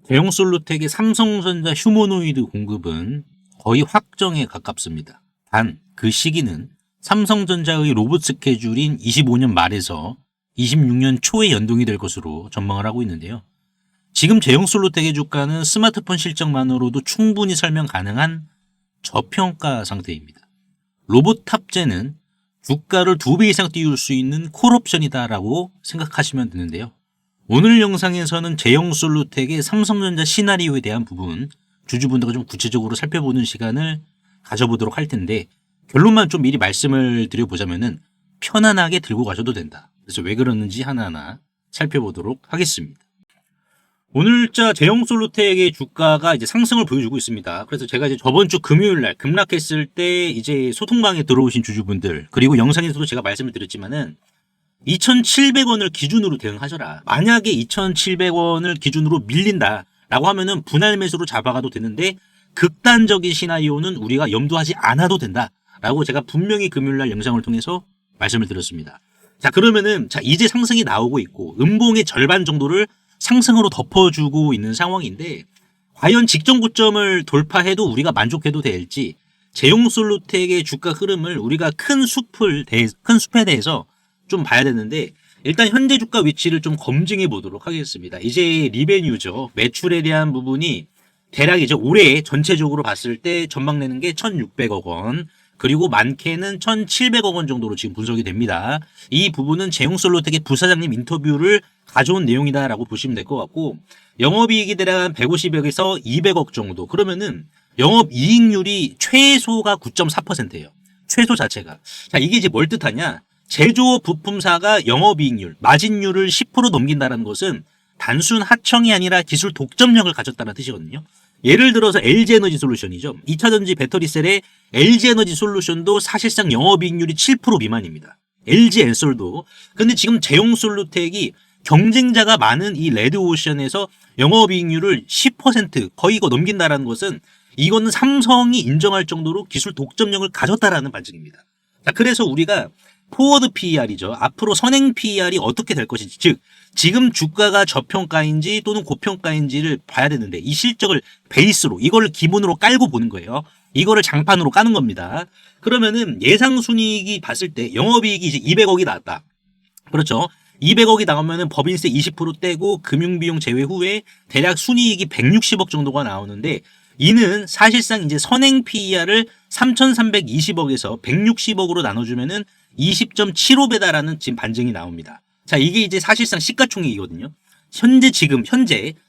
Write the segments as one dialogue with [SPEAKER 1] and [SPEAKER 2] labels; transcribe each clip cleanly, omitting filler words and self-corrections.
[SPEAKER 1] 대형솔루텍의 삼성전자 휴머노이드 공급은 거의 확정에 가깝습니다. 단 그 시기는 삼성전자의 로봇 스케줄인 25년 말에서 26년 초에 연동이 될 것으로 전망을 하고 있는데요. 지금 대형솔루텍의 주가는 스마트폰 실적만으로도 충분히 설명 가능한 저평가 상태입니다. 로봇 탑재는 주가를 2배 이상 띄울 수 있는 콜옵션이다라고 생각하시면 되는데요. 오늘 영상에서는 대형솔루텍의 삼성전자 시나리오에 대한 부분 주주분들과 좀 구체적으로 살펴보는 시간을 가져보도록 할 텐데, 결론만 좀 미리 말씀을 드려보자면은 편안하게 들고 가셔도 된다. 그래서 왜 그러는지 하나하나 살펴보도록 하겠습니다. 오늘자 대형솔루텍의 주가가 이제 상승을 보여주고 있습니다. 그래서 제가 이제 저번 주 금요일 날 급락했을 때 이제 소통방에 들어오신 주주분들, 그리고 영상에서도 제가 말씀을 드렸지만은 2,700원을 기준으로 대응하셔라. 만약에 2,700원을 기준으로 밀린다라고 하면은 분할 매수로 잡아가도 되는데, 극단적인 시나리오는 우리가 염두하지 않아도 된다라고 제가 분명히 금요일날 영상을 통해서 말씀을 드렸습니다. 자, 그러면은 이제 상승이 나오고 있고 음봉의 절반 정도를 상승으로 덮어주고 있는 상황인데, 과연 직전 고점을 돌파해도 우리가 만족해도 될지, 대형솔루텍의 주가 흐름을 우리가 큰 숲에 대해서 좀 봐야 되는데, 일단 현재 주가 위치를 좀 검증해 보도록 하겠습니다. 이제 리베뉴죠. 매출에 대한 부분이 대략 이제 올해 전체적으로 봤을 때 전망 내는 게 1,600억 원, 그리고 많게는 1,700억 원 정도로 지금 분석이 됩니다. 이 부분은 대형솔루텍의 부사장님 인터뷰를 가져온 내용이다라고 보시면 될 것 같고, 영업이익이 대략 150억에서 200억 정도. 그러면은 영업이익률이 최소가 9.4%예요. 최소 자체가. 자, 이게 이제 뭘 뜻하냐? 제조업 부품사가 영업이익률, 마진율을 10% 넘긴다는 것은 단순 하청이 아니라 기술 독점력을 가졌다는 뜻이거든요. 예를 들어서 LG에너지 솔루션이죠. 2차전지 배터리셀의 LG에너지 솔루션도 사실상 영업이익률이 7% 미만입니다. LG엔솔도. 근데 지금 대형솔루텍이 경쟁자가 많은 이 레드오션에서 영업이익률을 10% 거의 이거 넘긴다는 것은, 이거는 삼성이 인정할 정도로 기술 독점력을 가졌다라는 반증입니다. 자, 그래서 우리가 포워드 PER이죠. 앞으로 선행 PER이 어떻게 될 것인지, 즉 지금 주가가 저평가인지 또는 고평가인지를 봐야 되는데, 이 실적을 베이스로 이걸 기본으로 깔고 보는 거예요. 이거를 장판으로 까는 겁니다. 그러면은 예상 순이익이 봤을 때 영업이익이 이제 200억이 나왔다. 그렇죠. 200억이 나오면은 법인세 20% 떼고 금융비용 제외 후에 대략 순이익이 160억 정도가 나오는데, 이는 사실상 이제 선행 PER을 3,320억에서 160억으로 나눠주면은 20.75배다라는 지금 반증이 나옵니다. 자, 이게 이제 사실상 시가총액이거든요. 현재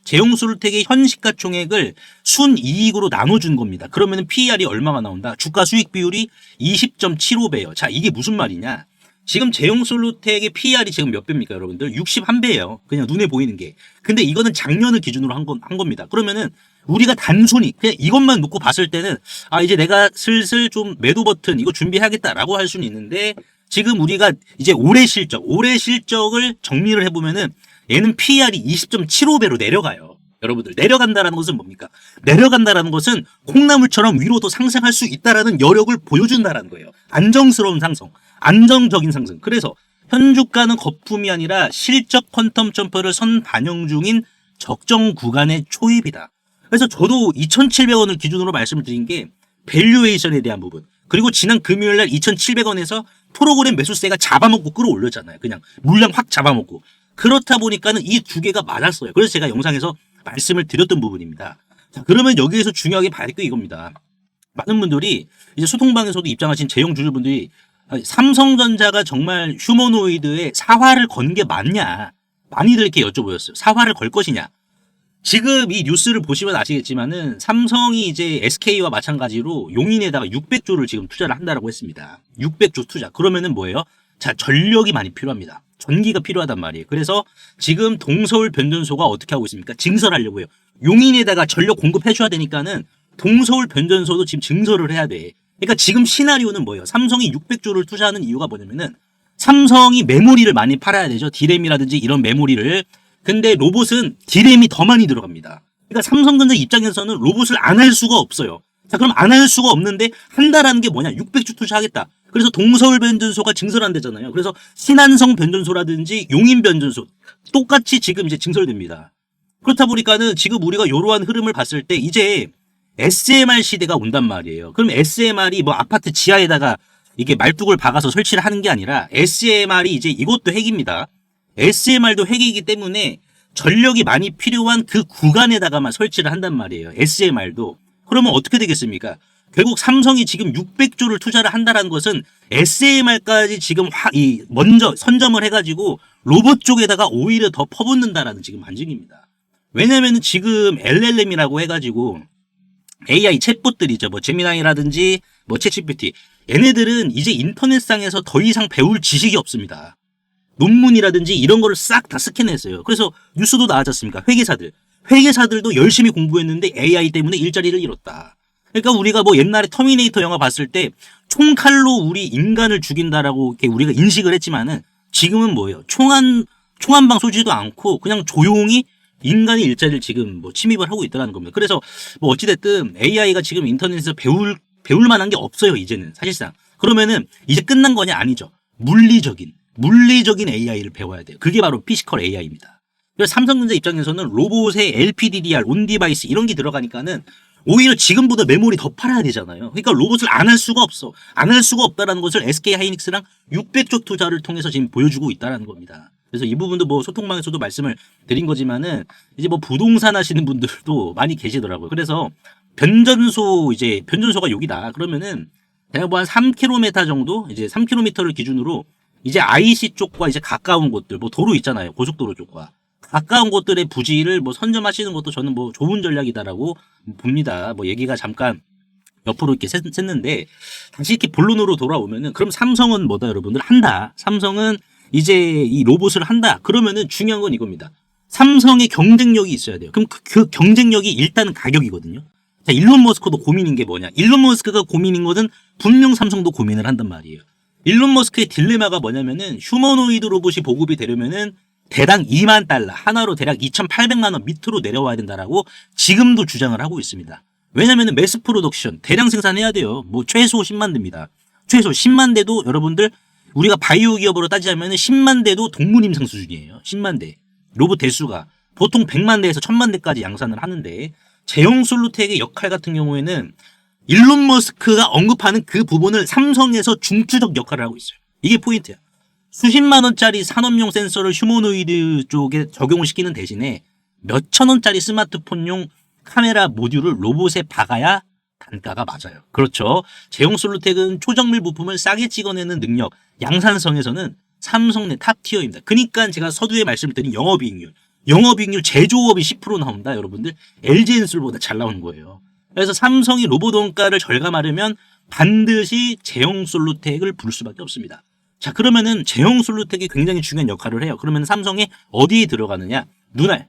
[SPEAKER 1] 대형솔루텍의 현 시가총액을 순이익으로 나눠준 겁니다. 그러면은 PER이 얼마가 나온다? 주가 수익 비율이 20.75배예요. 자, 이게 무슨 말이냐? 지금 대형솔루텍의 PER이 지금 몇 배입니까, 여러분들? 61배예요. 그냥 눈에 보이는 게. 근데 이거는 작년을 기준으로 한 겁니다. 그러면은 우리가 단순히 그냥 이것만 놓고 봤을 때는, 이제 내가 슬슬 좀 매도 버튼 이거 준비해야겠다라고 할 수는 있는데, 지금 우리가 이제 올해 실적을 정리를 해보면은 얘는 PER이 20.75배로 내려가요. 여러분들, 내려간다라는 것은 뭡니까? 내려간다라는 것은 콩나물처럼 위로도 상승할 수 있다라는 여력을 보여준다라는 거예요. 안정스러운 상승, 안정적인 상승. 그래서 현 주가는 거품이 아니라 실적 퀀텀 점퍼를 선 반영 중인 적정 구간의 초입이다. 그래서 저도 2,700원을 기준으로 말씀을 드린 게 밸류에이션에 대한 부분, 그리고 지난 금요일날 2,700원에서 프로그램 매수세가 잡아먹고 끌어올렸잖아요. 그냥 물량 확 잡아먹고. 그렇다 보니까는 이 두 개가 맞았어요. 그래서 제가 영상에서 말씀을 드렸던 부분입니다. 자, 그러면 여기에서 중요하게 봐야 될 게 이겁니다. 많은 분들이 이제 소통방에서도 입장하신 재용 주주분들이, 삼성전자가 정말 휴머노이드에 사활을 건 게 맞냐, 많이들 이렇게 여쭤보셨어요. 사활을 걸 것이냐. 지금 이 뉴스를 보시면 아시겠지만은 삼성이 이제 SK와 마찬가지로 용인에다가 600조를 지금 투자를 한다라고 했습니다. 600조 투자. 그러면은 뭐예요? 자, 전력이 많이 필요합니다. 전기가 필요하단 말이에요. 그래서 지금 동서울 변전소가 어떻게 하고 있습니까? 증설하려고 해요. 용인에다가 전력 공급해줘야 되니까는 동서울 변전소도 지금 증설을 해야 돼. 그러니까 지금 시나리오는 뭐예요? 삼성이 600조를 투자하는 이유가 뭐냐면은, 삼성이 메모리를 많이 팔아야 되죠. D램이라든지 이런 메모리를. 근데 로봇은 D램이 더 많이 들어갑니다. 그러니까 삼성전자 입장에서는 로봇을 안 할 수가 없어요. 자, 그럼 안 할 수가 없는데 한다라는 게 뭐냐? 600주 투자하겠다. 그래서 동서울 변전소가 증설한대잖아요. 그래서 신한성 변전소라든지 용인 변전소 똑같이 지금 이제 증설됩니다. 그렇다 보니까는 지금 우리가 이러한 흐름을 봤을 때 이제 SMR 시대가 온단 말이에요. 그럼 SMR이 뭐 아파트 지하에다가 이게 말뚝을 박아서 설치를 하는 게 아니라 SMR이 이제 이것도 핵입니다. SMR도 핵이기 때문에 전력이 많이 필요한 그 구간에다가만 설치를 한단 말이에요. SMR도. 그러면 어떻게 되겠습니까? 결국 삼성이 지금 600조를 투자를 한다는 것은 SMR까지 지금 먼저 선점을 해가지고 로봇 쪽에다가 오히려 더 퍼붓는다라는 지금 반증입니다. 왜냐면은 지금 LLM이라고 해가지고 AI 챗봇들이죠. 뭐 제미나이라든지 뭐 챗GPT. 얘네들은 이제 인터넷상에서 더 이상 배울 지식이 없습니다. 논문이라든지 이런 거를 싹 다 스캔했어요. 그래서 뉴스도 나왔잖습니까? 회계사들도 열심히 공부했는데 AI 때문에 일자리를 잃었다. 그러니까 우리가 뭐 옛날에 터미네이터 영화 봤을 때 총칼로 우리 인간을 죽인다라고 이렇게 우리가 인식을 했지만은 지금은 뭐예요? 총 한 방 쏘지도 않고 그냥 조용히 인간의 일자리를 지금 뭐 침입을 하고 있다는 겁니다. 그래서 뭐 어찌됐든 AI가 지금 인터넷에서 배울 만한 게 없어요, 이제는. 사실상. 그러면은 이제 끝난 거냐? 아니죠. 물리적인 AI를 배워야 돼요. 그게 바로 피지컬 AI입니다. 그래서 삼성전자 입장에서는 로봇에 LPDDR, 온디바이스 이런 게 들어가니까는 오히려 지금보다 메모리 더 팔아야 되잖아요. 그러니까 로봇을 안 할 수가 없어. 안 할 수가 없다라는 것을 SK하이닉스랑 600조 투자를 통해서 지금 보여주고 있다라는 겁니다. 그래서 이 부분도 뭐 소통방에서도 말씀을 드린 거지만은 이제 뭐 부동산 하시는 분들도 많이 계시더라고요. 그래서 변전소가 여기다. 그러면은 제가 뭐 한 3km 정도, 이제 3km를 기준으로 이제 IC 쪽과 이제 가까운 곳들, 뭐 도로 있잖아요. 고속도로 쪽과. 가까운 곳들의 부지를 뭐 선점하시는 것도 저는 뭐 좋은 전략이다라고 봅니다. 뭐 얘기가 잠깐 옆으로 이렇게 샜는데 다시 이렇게 본론으로 돌아오면은 그럼 삼성은 뭐다 여러분들? 한다. 삼성은 이제 이 로봇을 한다. 그러면은 중요한 건 이겁니다. 삼성의 경쟁력이 있어야 돼요. 그럼 그 경쟁력이 일단은 가격이거든요. 자, 일론 머스크도 고민인 게 뭐냐? 일론 머스크가 고민인 것은 분명 삼성도 고민을 한단 말이에요. 일론 머스크의 딜레마가 뭐냐면은 휴머노이드 로봇이 보급이 되려면은 대당 2만 달러, 하나로 대략 2,800만 원 밑으로 내려와야 된다라고 지금도 주장을 하고 있습니다. 왜냐면은 매스 프로덕션, 대량 생산해야 돼요. 뭐 최소 10만 대입니다. 최소 10만 대도 여러분들 우리가 바이오 기업으로 따지자면은 10만 대도 동물임상 수준이에요. 10만 대. 로봇 대수가 보통 100만 대에서 1000만 대까지 양산을 하는데 제용 솔루텍의 역할 같은 경우에는 일론 머스크가 언급하는 그 부분을 삼성에서 중추적 역할을 하고 있어요. 이게 포인트야. 수십만 원짜리 산업용 센서를 휴머노이드 쪽에 적용시키는 대신에 몇천 원짜리 스마트폰용 카메라 모듈을 로봇에 박아야 단가가 맞아요. 그렇죠. 제용 솔루텍은 초정밀 부품을 싸게 찍어내는 능력, 양산성에서는 삼성 내 탑티어입니다. 그러니까 제가 서두에 말씀드린 영업이익률 제조업이 10% 나온다. 여러분들 LG엔솔보다 잘 나오는 거예요. 그래서 삼성이 로봇 원가를 절감하려면 반드시 제용 솔루텍을 부를 수밖에 없습니다. 자, 그러면은 제용 솔루텍이 굉장히 중요한 역할을 해요. 그러면 삼성에 어디에 들어가느냐? 눈알.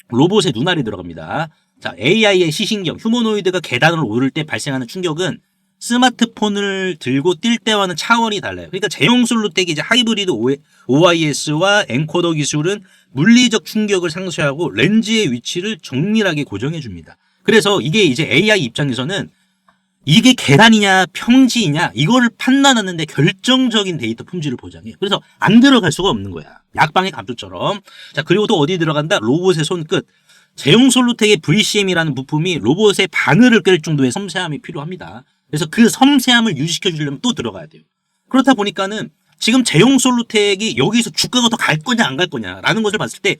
[SPEAKER 1] 로봇의 눈알이 들어갑니다. 자, AI의 시신경, 휴머노이드가 계단을 오를 때 발생하는 충격은 스마트폰을 들고 뛸 때와는 차원이 달라요. 그러니까 제용 솔루텍이 이제 하이브리드 OIS와 엔코더 기술은 물리적 충격을 상쇄하고 렌즈의 위치를 정밀하게 고정해 줍니다. 그래서 이게 이제 AI 입장에서는 이게 계단이냐 평지이냐 이거를 판단하는데 결정적인 데이터 품질을 보장해요. 그래서 안 들어갈 수가 없는 거야. 약방의 감초처럼. 자, 그리고 또 어디 들어간다? 로봇의 손끝. 제용 솔루텍의 VCM이라는 부품이 로봇의 바늘을 꿰 정도의 섬세함이 필요합니다. 그래서 그 섬세함을 유지시켜 주려면 또 들어가야 돼요. 그렇다 보니까는 지금 제용 솔루텍이 여기서 주가가 더 갈 거냐 안 갈 거냐라는 것을 봤을 때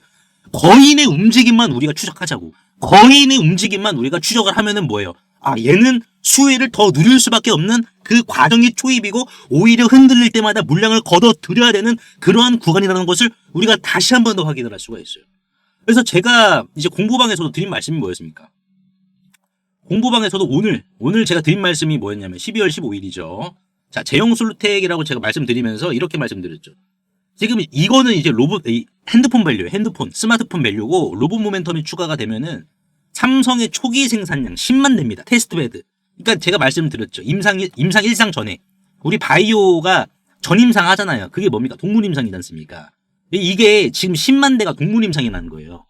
[SPEAKER 1] 거인의 움직임만 우리가 추적하자고. 거인의 움직임만 우리가 추적을 하면은 뭐예요? 아, 얘는 수혜를 더 누릴 수밖에 없는 그 과정이 초입이고 오히려 흔들릴 때마다 물량을 걷어들여야 되는 그러한 구간이라는 것을 우리가 다시 한 번 더 확인을 할 수가 있어요. 그래서 제가 이제 공부방에서도 드린 말씀이 뭐였습니까? 공부방에서도 오늘 제가 드린 말씀이 뭐였냐면 12월 15일이죠. 자, 제용 솔루텍이라고 제가 말씀드리면서 이렇게 말씀드렸죠. 지금 이거는 이제 핸드폰 밸류예요. 스마트폰 밸류고 로봇 모멘텀이 추가가 되면은 삼성의 초기 생산량 10만 대입니다. 테스트베드. 그러니까 제가 말씀드렸죠. 임상 1상 전에 우리 바이오가 전임상 하잖아요. 그게 뭡니까? 동물임상이지 않습니까? 이게 지금 10만 대가 동물임상이 난 거예요.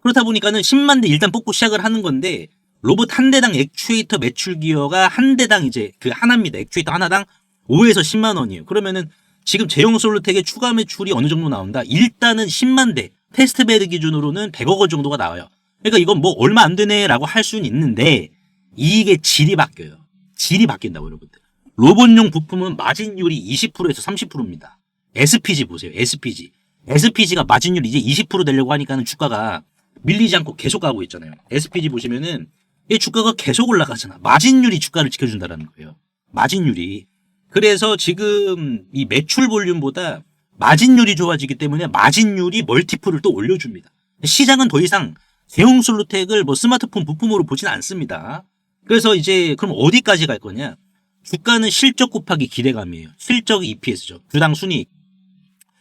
[SPEAKER 1] 그렇다 보니까는 10만 대 일단 뽑고 시작을 하는 건데 로봇 한 대당 액추에이터 매출 기여가 한 대당 이제 그 하나입니다. 액추에이터 하나당 5에서 10만 원이에요. 그러면은 지금 제용 솔루텍의 추가 매출이 어느 정도 나온다? 일단은 10만 대 테스트베드 기준으로는 100억 원 정도가 나와요. 그러니까 이건 뭐 얼마 안 되네라고 할 수는 있는데 이게 질이 바뀌어요. 질이 바뀐다고 여러분들. 로봇용 부품은 마진율이 20%에서 30%입니다. SPG 보세요. SPG. SPG가 마진율 이제 20% 되려고 하니까는 주가가 밀리지 않고 계속 가고 있잖아요. SPG 보시면은 이 주가가 계속 올라가잖아. 마진율이 주가를 지켜준다라는 거예요. 마진율이. 그래서 지금 이 매출 볼륨보다 마진율이 좋아지기 때문에 마진율이 멀티플을 또 올려줍니다. 시장은 더 이상 제용솔루텍을 뭐 스마트폰 부품으로 보진 않습니다. 그래서 이제 그럼 어디까지 갈 거냐? 주가는 실적 곱하기 기대감이에요. 실적 EPS죠. 주당 순이익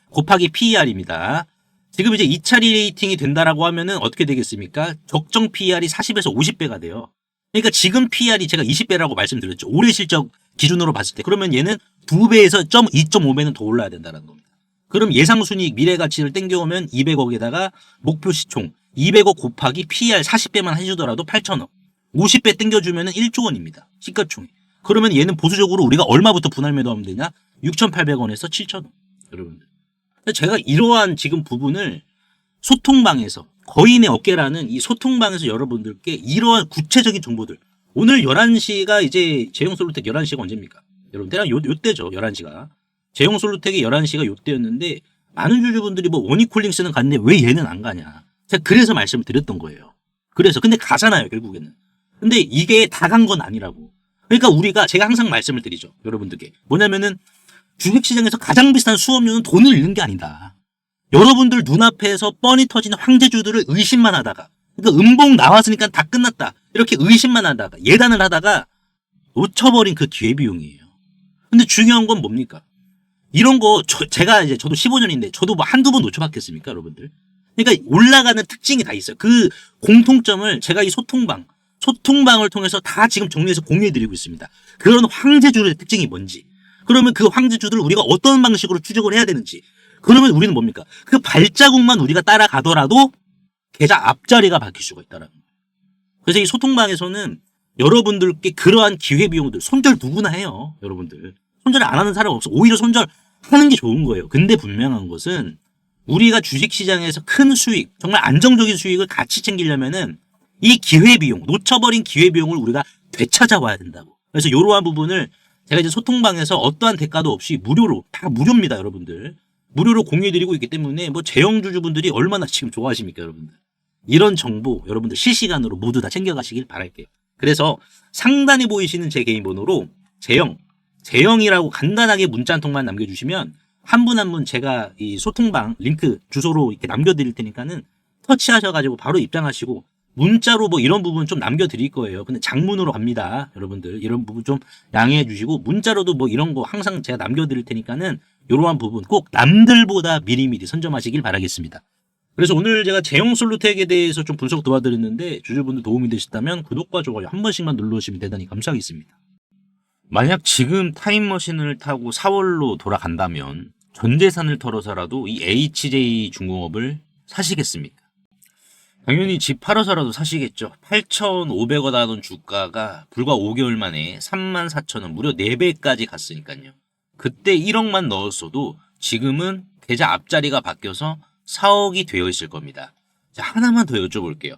[SPEAKER 1] 곱하기 PER입니다. 지금 이제 2차례 레이팅이 된다라고 하면은 어떻게 되겠습니까? 적정 PER이 40에서 50배가 돼요. 그러니까 지금 PER이 제가 20배라고 말씀드렸죠. 올해 실적 기준으로 봤을 때. 그러면 얘는 2배에서 2.5배는 더 올라야 된다는 겁니다. 그럼 예상 순이익 미래 가치를 땡겨오면 200억에다가 목표 시총 200억 곱하기 PER 40배만 해주더라도 8천억. 50배 땡겨주면 1조 원입니다. 시가총액. 그러면 얘는 보수적으로 우리가 얼마부터 분할 매도하면 되냐? 6,800원에서 7,000원. 여러분들. 제가 이러한 지금 부분을 소통방에서 거인의 어깨라는 이 소통방에서 여러분들께 이러한 구체적인 정보들. 오늘 11시가 이제 제용솔루텍 11시가 언제입니까? 여러분 대략 요때죠. 11시가. 제용솔루텍이 11시가 요때였는데 많은 주주분들이 뭐 원익홀딩스는 갔는데 왜 얘는 안 가냐. 제가 그래서 말씀을 드렸던 거예요. 그래서 근데 가잖아요. 결국에는. 근데 이게 다 간 건 아니라고. 그러니까 우리가 제가 항상 말씀을 드리죠. 여러분들께. 뭐냐면은 주식시장에서 가장 비싼 수업료는 돈을 잃는 게 아니다. 여러분들 눈앞에서 뻔히 터지는 황제주들을 의심만 하다가 그러니까 음봉 나왔으니까 다 끝났다. 이렇게 의심만 하다가 예단을 하다가 놓쳐버린 그 기회비용이에요. 근데 중요한 건 뭡니까? 이런 거 제가 이제 저도 15년인데 저도 뭐 한두 번 놓쳐봤겠습니까 여러분들? 그러니까 올라가는 특징이 다 있어요. 그 공통점을 제가 이 소통방을 통해서 다 지금 정리해서 공유해드리고 있습니다. 그런 황제주의 특징이 뭔지. 그러면 그 황제주들을 우리가 어떤 방식으로 추적을 해야 되는지. 그러면 우리는 뭡니까? 그 발자국만 우리가 따라가더라도 계좌 앞자리가 바뀔 수가 있다는 거예요. 그래서 이 소통방에서는 여러분들께 그러한 기회비용들 손절 누구나 해요. 여러분들. 손절 안 하는 사람 없어. 오히려 손절하는 게 좋은 거예요. 근데 분명한 것은 우리가 주식시장에서 큰 수익, 정말 안정적인 수익을 같이 챙기려면은 이 기회비용, 놓쳐버린 기회비용을 우리가 되찾아와야 된다고. 그래서 이러한 부분을 제가 이제 소통방에서 어떠한 대가도 없이 무료로, 다 무료입니다, 여러분들. 무료로 공유해드리고 있기 때문에 뭐 제형주주분들이 얼마나 지금 좋아하십니까, 여러분들. 이런 정보 여러분들 실시간으로 모두 다 챙겨가시길 바랄게요. 그래서 상단에 보이시는 제 개인 번호로 제형이라고 간단하게 문자 한 통만 남겨주시면 한 분 한 분 제가 이 소통방 링크 주소로 이렇게 남겨드릴 테니까는 터치하셔가지고 바로 입장하시고 문자로 뭐 이런 부분 좀 남겨드릴 거예요. 근데 장문으로 갑니다. 여러분들 이런 부분 좀 양해해 주시고 문자로도 뭐 이런 거 항상 제가 남겨드릴 테니까는 이러한 부분 꼭 남들보다 미리미리 선점하시길 바라겠습니다. 그래서 오늘 제가 제형솔루텍에 대해서 좀 분석 도와드렸는데 주주분들 도움이 되셨다면 구독과 좋아요 한 번씩만 눌러주시면 대단히 감사하겠습니다. 만약 지금 타임머신을 타고 4월로 돌아간다면 전 재산을 털어서라도 이 HJ 중공업을 사시겠습니까? 당연히 집 팔아서라도 사시겠죠. 8,500원 하던 주가가 불과 5개월 만에 34,000원, 무려 4배까지 갔으니까요. 그때 1억만 넣었어도 지금은 계좌 앞자리가 바뀌어서 4억이 되어 있을 겁니다. 자, 하나만 더 여쭤볼게요.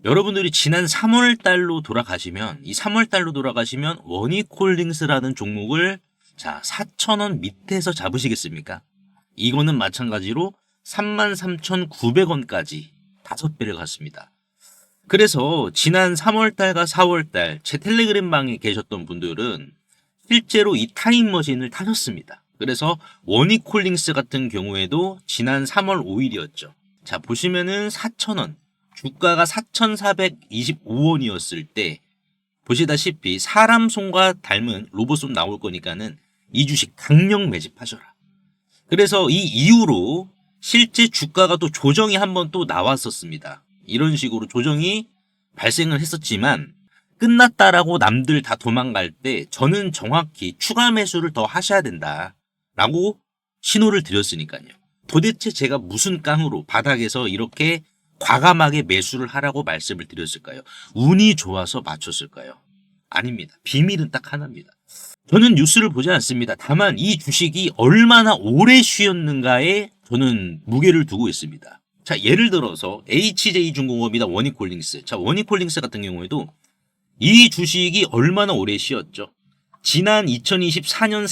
[SPEAKER 1] 여러분들이 지난 3월 달로 돌아가시면, 이 3월 달로 돌아가시면 원익홀딩스라는 종목을 자, 4,000원 밑에서 잡으시겠습니까? 이거는 마찬가지로 33,900원까지 5배를 갔습니다. 그래서 지난 3월달과 4월달 제 텔레그램 방에 계셨던 분들은 실제로 이 타임머신을 타셨습니다. 그래서 원익홀딩스 같은 경우에도 지난 3월 5일이었죠. 자, 보시면은 4,000원, 주가가 4,425원이었을 때 보시다시피 사람 손과 닮은 로봇손 나올 거니까는 이 주식 강력 매집하셔라. 그래서 이 이후로 실제 주가가 또 조정이 한번 또 나왔었습니다. 이런 식으로 조정이 발생을 했었지만 끝났다라고 남들 다 도망갈 때 저는 정확히 추가 매수를 더 하셔야 된다라고 신호를 드렸으니까요. 도대체 제가 무슨 깡으로 바닥에서 이렇게 과감하게 매수를 하라고 말씀을 드렸을까요? 운이 좋아서 맞췄을까요? 아닙니다. 비밀은 딱 하나입니다. 저는 뉴스를 보지 않습니다. 다만 이 주식이 얼마나 오래 쉬었는가에 저는 무게를 두고 있습니다. 자, 예를 들어서 HJ중공업이나 원익홀딩스. 자, 원익홀딩스 같은 경우에도 이 주식이 얼마나 오래 쉬었죠? 지난 2024년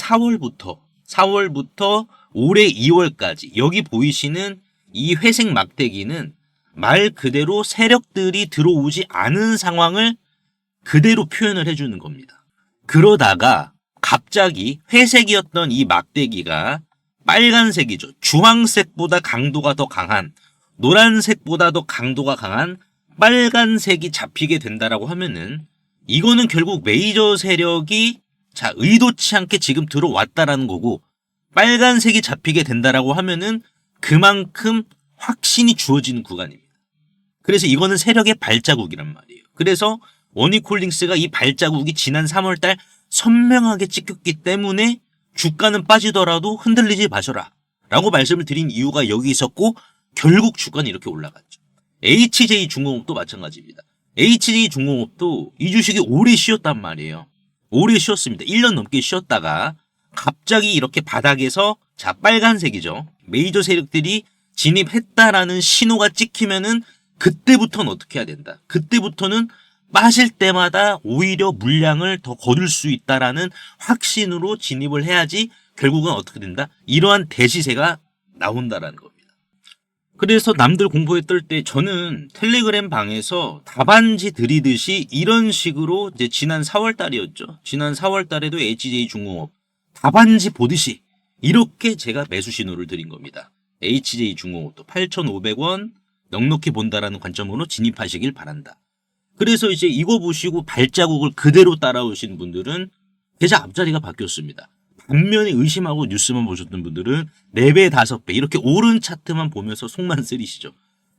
[SPEAKER 1] 4월부터 올해 2월까지 여기 보이시는 이 회색 막대기는 말 그대로 세력들이 들어오지 않은 상황을 그대로 표현을 해주는 겁니다. 그러다가 갑자기 회색이었던 이 막대기가 빨간색이죠. 주황색보다 강도가 더 강한, 노란색보다 더 강도가 강한 빨간색이 잡히게 된다라고 하면은 이거는 결국 메이저 세력이 자 의도치 않게 지금 들어왔다라는 거고, 빨간색이 잡히게 된다라고 하면은 그만큼 확신이 주어지는 구간입니다. 그래서 이거는 세력의 발자국이란 말이에요. 그래서 원익홀딩스가 이 발자국이 지난 3월달 선명하게 찍혔기 때문에 주가는 빠지더라도 흔들리지 마셔라 라고 말씀을 드린 이유가 여기 있었고, 결국 주가는 이렇게 올라갔죠. HJ중공업도 마찬가지입니다. HJ중공업도 이 주식이 오래 쉬었단 말이에요. 오래 쉬었습니다. 1년 넘게 쉬었다가 갑자기 이렇게 바닥에서 자 빨간색이죠. 메이저 세력들이 진입했다라는 신호가 찍히면은 그때부터는 어떻게 해야 된다. 그때부터는 빠질 때마다 오히려 물량을 더 거둘 수 있다라는 확신으로 진입을 해야지 결국은 어떻게 된다. 이러한 대시세가 나온다라는 겁니다. 그래서 남들 공포에 떨 때 저는 텔레그램 방에서 답안지 드리듯이 이런 식으로 이제 지난 4월 달이었죠. 지난 4월 달에도 HJ중공업 답안지 보듯이 이렇게 제가 매수 신호를 드린 겁니다. HJ중공업도 8,500원 넉넉히 본다라는 관점으로 진입하시길 바란다. 그래서 이제 이거 보시고 발자국을 그대로 따라오신 분들은 계좌 앞자리가 바뀌었습니다. 반면에 의심하고 뉴스만 보셨던 분들은 4배, 5배 이렇게 오른 차트만 보면서 속만 쓰리시죠.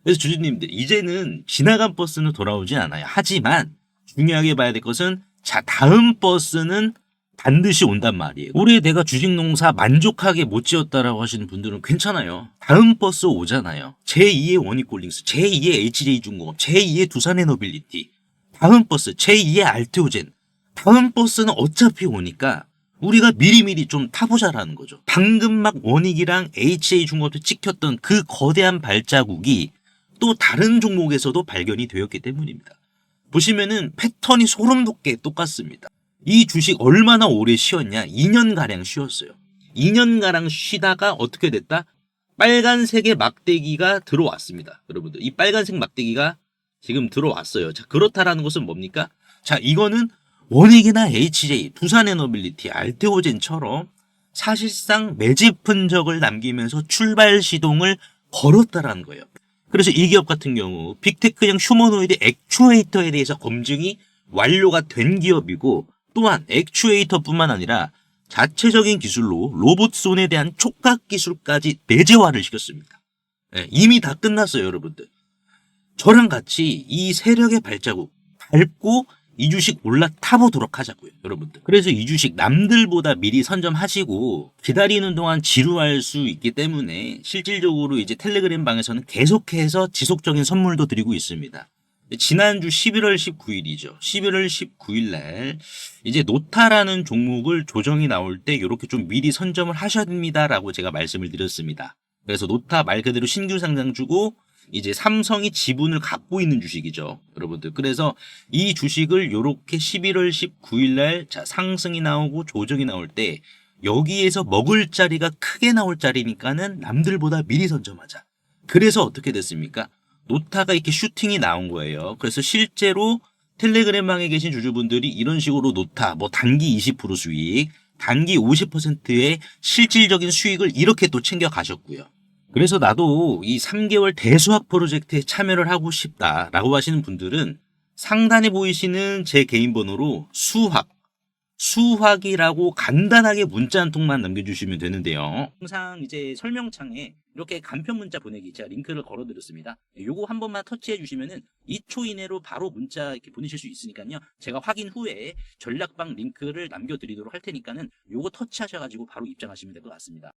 [SPEAKER 1] 그래서 주주님들 이제는 지나간 버스는 돌아오지 않아요. 하지만 중요하게 봐야 될 것은 자 다음 버스는 반드시 온단 말이에요. 올해 내가 주식농사 만족하게 못 지었다라고 하시는 분들은 괜찮아요. 다음 버스 오잖아요. 제2의 원익홀딩스, 제2의 HJ중공업, 제2의 두산에너빌리티, 다음 버스 제2의 알테오젠. 다음 버스는 어차피 오니까 우리가 미리미리 좀 타보자라는 거죠. 방금 막 원익이랑 HJ중공업에 찍혔던 그 거대한 발자국이 또 다른 종목에서도 발견이 되었기 때문입니다. 보시면은 패턴이 소름 돋게 똑같습니다. 이 주식 얼마나 오래 쉬었냐? 2년가량 쉬었어요. 2년가량 쉬다가 어떻게 됐다? 빨간색의 막대기가 들어왔습니다. 여러분들 이 빨간색 막대기가 지금 들어왔어요. 자, 그렇다라는 것은 뭡니까? 자, 이거는 원익이나 HJ, 두산에너빌리티, 알테오젠처럼 사실상 매집 흔적을 남기면서 출발 시동을 걸었다라는 거예요. 그래서 이 기업 같은 경우 빅테크형 휴머노이드 액추에이터에 대해서 검증이 완료가 된 기업이고, 또한 액추에이터뿐만 아니라 자체적인 기술로 로봇손에 대한 촉각 기술까지 내재화를 시켰습니다. 네, 이미 다 끝났어요, 여러분들. 저랑 같이 이 세력의 발자국 밟고 이 주식 올라타보도록 하자고요, 여러분들. 그래서 이 주식 남들보다 미리 선점하시고 기다리는 동안 지루할 수 있기 때문에 실질적으로 이제 텔레그램 방에서는 계속해서 지속적인 선물도 드리고 있습니다. 지난주 11월 19일이죠. 11월 19일 날 이제 노타라는 종목을 조정이 나올 때 이렇게 좀 미리 선점을 하셔야 됩니다라고 제가 말씀을 드렸습니다. 그래서 노타 말 그대로 신규 상장주고 이제 삼성이 지분을 갖고 있는 주식이죠, 여러분들. 그래서 이 주식을 이렇게 11월 19일 날 자 상승이 나오고 조정이 나올 때 여기에서 먹을 자리가 크게 나올 자리니까는 남들보다 미리 선점하자. 그래서 어떻게 됐습니까? 노타가 이렇게 슈팅이 나온 거예요. 그래서 실제로 텔레그램방에 계신 주주분들이 이런 식으로 노타 뭐 단기 20% 수익, 단기 50%의 실질적인 수익을 이렇게 또 챙겨 가셨고요. 그래서 나도 이 3개월 대수학 프로젝트에 참여를 하고 싶다라고 하시는 분들은 상단에 보이시는 제 개인 번호로 수학이라고 간단하게 문자 한 통만 남겨주시면 되는데요. 항상 이제 설명창에 이렇게 간편 문자 보내기 제가 링크를 걸어드렸습니다. 요거 한 번만 터치해 주시면은 2초 이내로 바로 문자 이렇게 보내실 수 있으니까요. 제가 확인 후에 전략방 링크를 남겨드리도록 할 테니까는 요거 터치하셔가지고 바로 입장하시면 될 것 같습니다.